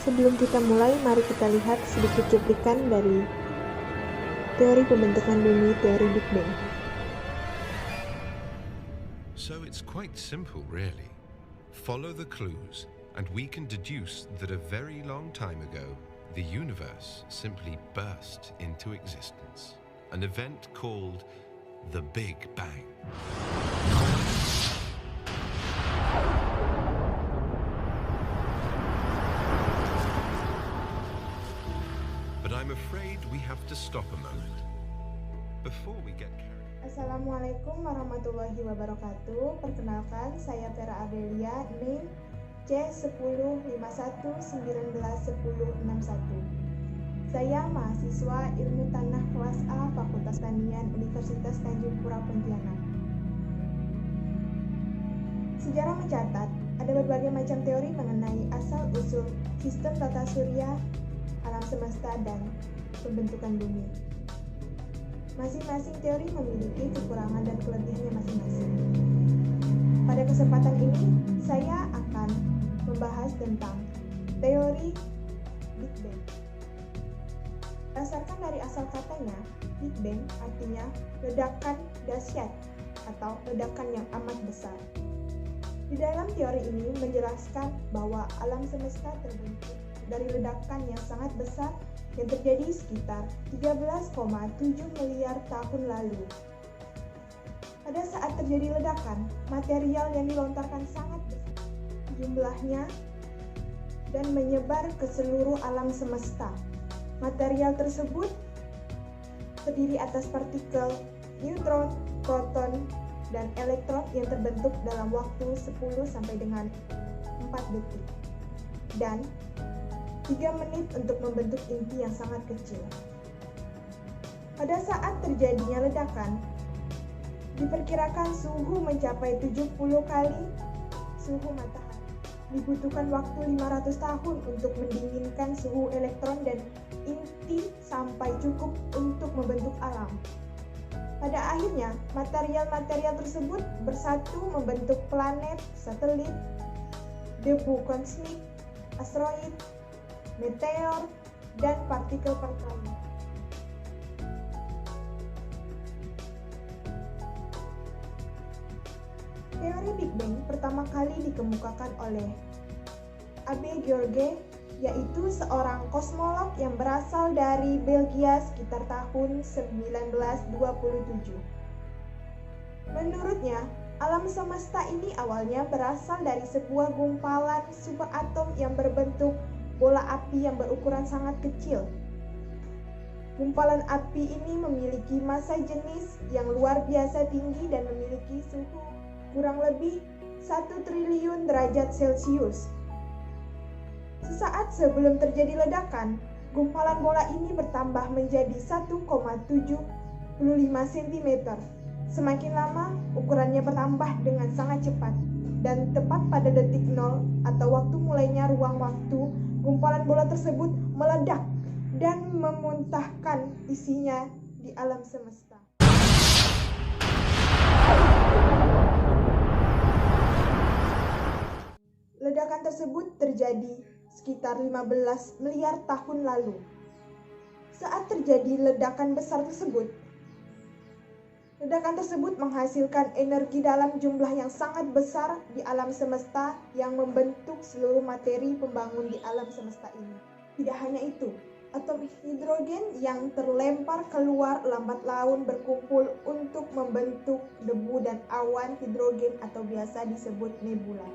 Sebelum kita mulai, mari kita lihat sedikit cuplikan dari teori pembentukan bumi, teori Big Bang. So it's quite simple, really. Follow the clues, and we can deduce that a very long time ago, the universe simply burst into existence. An event called the Big Bang. But I'm afraid we have to stop a moment. Before we get carried. Assalamualaikum warahmatullahi wabarakatuh. Perkenalkan, saya Vera Adelia, NIM C1051191061. Saya mahasiswa Ilmu Tanah kelas A Fakultas Pertanian Universitas Tanjung Pura Pontianak. Sejarah mencatat ada berbagai macam teori mengenai asal-usul sistem tata surya, alam semesta, dan pembentukan bumi. Masing-masing teori memiliki kekurangan dan kelebihannya masing-masing. Pada kesempatan ini, saya akan membahas tentang teori Big Bang. Berdasarkan dari asal katanya, Big Bang artinya ledakan dahsyat atau ledakan yang amat besar. Di dalam teori ini menjelaskan bahwa alam semesta terbentuk dari ledakan yang sangat besar yang terjadi sekitar 13,7 miliar tahun lalu. Pada saat terjadi ledakan, material yang dilontarkan sangat besar jumlahnya dan menyebar ke seluruh alam semesta. Material tersebut terdiri atas partikel neutron, proton, dan elektron yang terbentuk dalam waktu 10 sampai dengan 4 detik. Dan 3 menit untuk membentuk inti yang sangat kecil. Pada saat terjadinya ledakan, diperkirakan suhu mencapai 70 kali suhu matahari. Dibutuhkan waktu 500 tahun untuk mendinginkan suhu elektron dan inti sampai cukup untuk membentuk alam. Pada akhirnya, material-material tersebut bersatu membentuk planet, satelit, debu kosmik, asteroid, meteor, dan partikel-partikel lain. Teori Big Bang pertama kali dikemukakan oleh Abbe George, yaitu seorang kosmolog yang berasal dari Belgia sekitar tahun 1927. Menurutnya, alam semesta ini awalnya berasal dari sebuah gumpalan superatom yang berbentuk bola api yang berukuran sangat kecil. Gumpalan api ini memiliki massa jenis yang luar biasa tinggi dan memiliki suhu kurang lebih 1 triliun derajat Celcius. Sesaat sebelum terjadi ledakan, gumpalan bola ini bertambah menjadi 1,75 cm. Semakin lama, ukurannya bertambah dengan sangat cepat. Dan tepat pada detik 0 atau waktu mulainya ruang waktu, gumpalan bola tersebut meledak dan memuntahkan isinya di alam semesta. Ledakan tersebut terjadi sekitar 15 miliar tahun lalu. Saat terjadi ledakan besar tersebut, ledakan tersebut menghasilkan energi dalam jumlah yang sangat besar di alam semesta yang membentuk seluruh materi pembangun di alam semesta ini. Tidak hanya itu, atom hidrogen yang terlempar keluar lambat laun berkumpul untuk membentuk debu dan awan hidrogen atau biasa disebut nebula.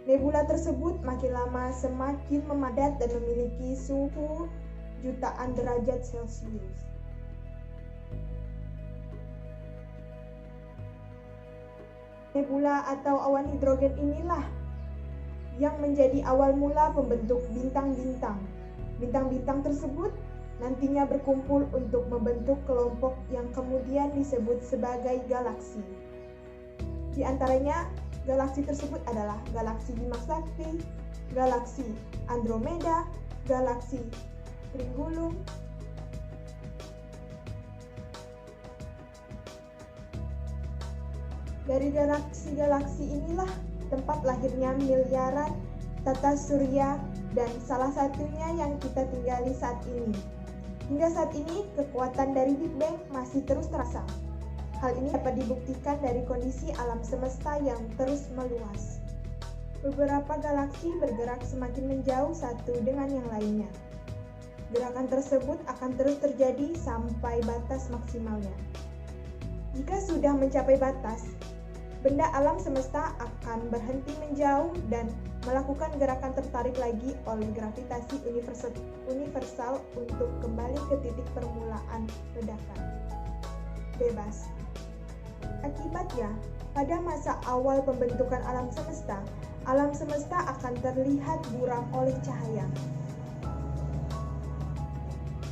Nebula tersebut makin lama semakin memadat dan memiliki suhu jutaan derajat Celcius. Nebula atau awan hidrogen inilah yang menjadi awal mula pembentuk bintang-bintang. Bintang-bintang tersebut nantinya berkumpul untuk membentuk kelompok yang kemudian disebut sebagai galaksi. Di antaranya, galaksi tersebut adalah galaksi Bima Sakti, galaksi Andromeda, galaksi Trigulum, dari galaksi-galaksi inilah tempat lahirnya miliaran tata surya, dan salah satunya yang kita tinggali saat ini. Hingga saat ini, kekuatan dari Big Bang masih terus terasa. Hal ini dapat dibuktikan dari kondisi alam semesta yang terus meluas. Beberapa galaksi bergerak semakin menjauh satu dengan yang lainnya. Gerakan tersebut akan terus terjadi sampai batas maksimalnya. Jika sudah mencapai batas, benda alam semesta akan berhenti menjauh dan melakukan gerakan tertarik lagi oleh gravitasi universal untuk kembali ke titik permulaan ledakan. Bebas. Akibatnya, pada masa awal pembentukan alam semesta akan terlihat buram oleh cahaya.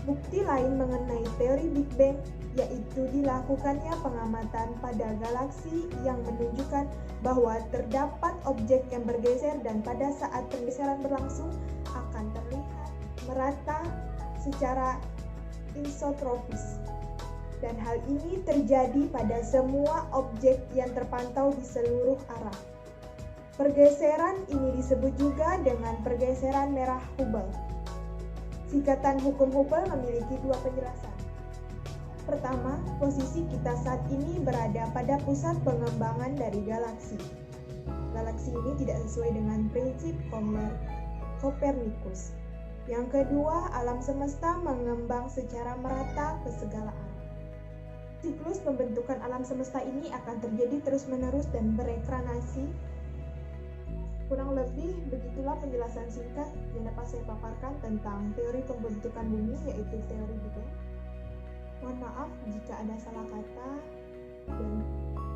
Bukti lain mengenai teori Big Bang yaitu dilakukannya pengamatan pada galaksi yang menunjukkan bahwa terdapat objek yang bergeser dan pada saat pergeseran berlangsung akan terlihat merata secara isotropis. Dan hal ini terjadi pada semua objek yang terpantau di seluruh arah. Pergeseran ini disebut juga dengan pergeseran merah Hubble. Singkatan hukum Hubble memiliki dua penjelasan. Pertama, posisi kita saat ini berada pada pusat pengembangan dari galaksi. Galaksi ini tidak sesuai dengan prinsip Kopernikus. Yang kedua, alam semesta mengembang secara merata ke segala arah. Siklus pembentukan alam semesta ini akan terjadi terus-menerus dan berekranasi. Kurang lebih begitulah penjelasan singkat yang dapat saya paparkan tentang teori pembentukan bumi, yaitu teori Big Bang. Mohon maaf jika ada salah kata dan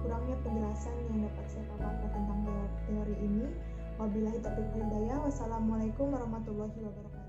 kurangnya penjelasan yang dapat saya paparkan tentang teori ini. Wabillahi taufiq wal hidayah. Wassalamualaikum warahmatullahi wabarakatuh.